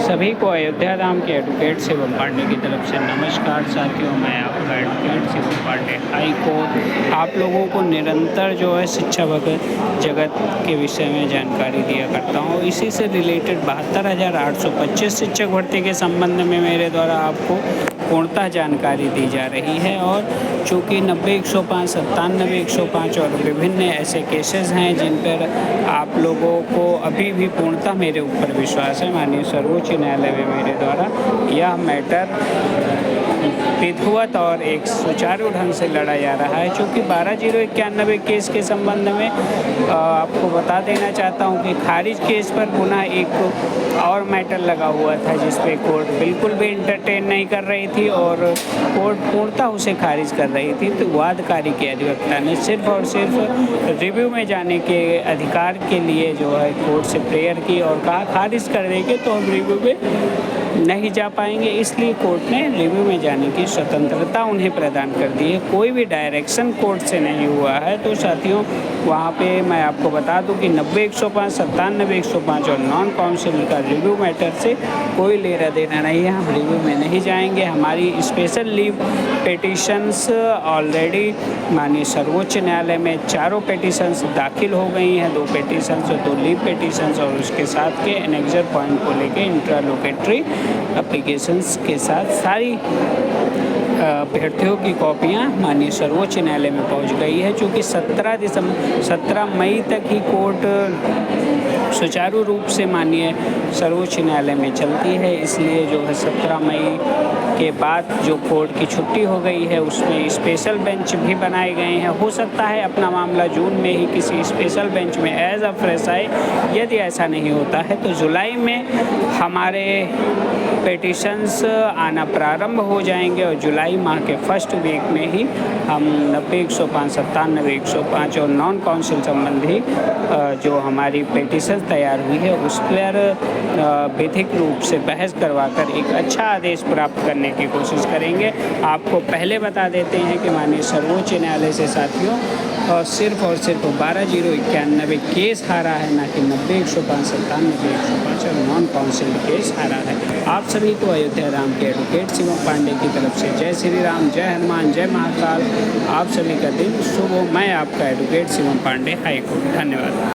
सभी को अयोध्या धाम के एडवोकेट शिवम पांडे की तरफ से नमस्कार साथियों। मैं आपका advocate Shivam Pandey high court आप लोगों को निरंतर जो है शिक्षा जगत के विषय में जानकारी दिया करता हूँ। इसी से रिलेटेड 72,825 शिक्षक भर्ती के संबंध में मेरे द्वारा आपको पूर्णतः जानकारी दी जा रही है। और चूँकि 90-105, 97-105 और विभिन्न ऐसे केसेस हैं जिन पर आप लोगों को अभी भी पूर्णतः मेरे ऊपर विश्वास है। माननीय सर्वोच्च न्यायालय में मेरे द्वारा यह मैटर विधिवत और एक सुचारू ढंग से लड़ा जा रहा है। चूँकि 12/091 केस के संबंध में आपको बता देना चाहता हूँ कि खारिज केस पर पुनः एक और मैटर लगा हुआ था जिस पे कोर्ट बिल्कुल भी इंटरटेन नहीं कर रही थी और कोर्ट पूर्णतः उसे खारिज कर रही थी। तो वादकारी के अधिवक्ता ने सिर्फ और सिर्फ रिव्यू में जाने के अधिकार के लिए जो है कोर्ट से प्रेयर की और कहा खारिज कर देंगे तो हम रिव्यू में नहीं जा पाएंगे। इसलिए कोर्ट ने रिव्यू में जाने की स्वतंत्रता उन्हें प्रदान कर दी है। कोई भी डायरेक्शन कोर्ट से नहीं हुआ है। तो साथियों वहाँ पे मैं आपको बता दूं कि 90-105, 97-105 और नॉन काउंसिल का रिव्यू मैटर से कोई लेना देना नहीं है। हम रिव्यू में नहीं जाएंगे। हमारी स्पेशल लीव पिटीशंस ऑलरेडी माननीय सर्वोच्च न्यायालय में 4 पिटीशंस दाखिल हो गई हैं, 2 पिटीशंस और 2 लीव पिटीशंस और उसके साथ के एनेक्सर पॉइंट को लेके इंट्रालोकेटरी एप्लीकेशंस के साथ सारी अभ्यर्थियों की कॉपियां माननीय सर्वोच्च न्यायालय में पहुंच गई है। चूँकि 17 मई तक ही कोर्ट सुचारू रूप से माननीय सर्वोच्च न्यायालय में चलती है, इसलिए जो है 17 मई के बाद जो कोर्ट की छुट्टी हो गई है उसमें स्पेशल बेंच भी बनाए गए हैं। हो सकता है अपना मामला जून में ही किसी स्पेशल बेंच में एज अ फ्रेश आए। यदि ऐसा नहीं होता है तो जुलाई में हमारे पिटीशंस आना प्रारंभ हो जाएंगे और जुलाई माह के फर्स्ट वीक में ही हम 90-105, 97-105 और नॉन काउंसिल संबंधी जो हमारी पिटीशन तैयार हुई है उस पर विधिक रूप से बहस करवाकर एक अच्छा आदेश प्राप्त करने की कोशिश करेंगे। आपको पहले बता देते हैं कि माननीय सर्वोच्च न्यायालय से साथियों और सिर्फ 12/091 केस हारा है, ना कि 90-105, 97-105 और नॉन काउंसिल केस हारा है। आप सभी को अयोध्या राम के एडवोकेट शिवम पांडे की तरफ से जय श्री राम, जय हनुमान, जय महाकाल। आप सभी का दिन शुभ हो। मैं आपका advocate Shivam Pandey high court. धन्यवाद।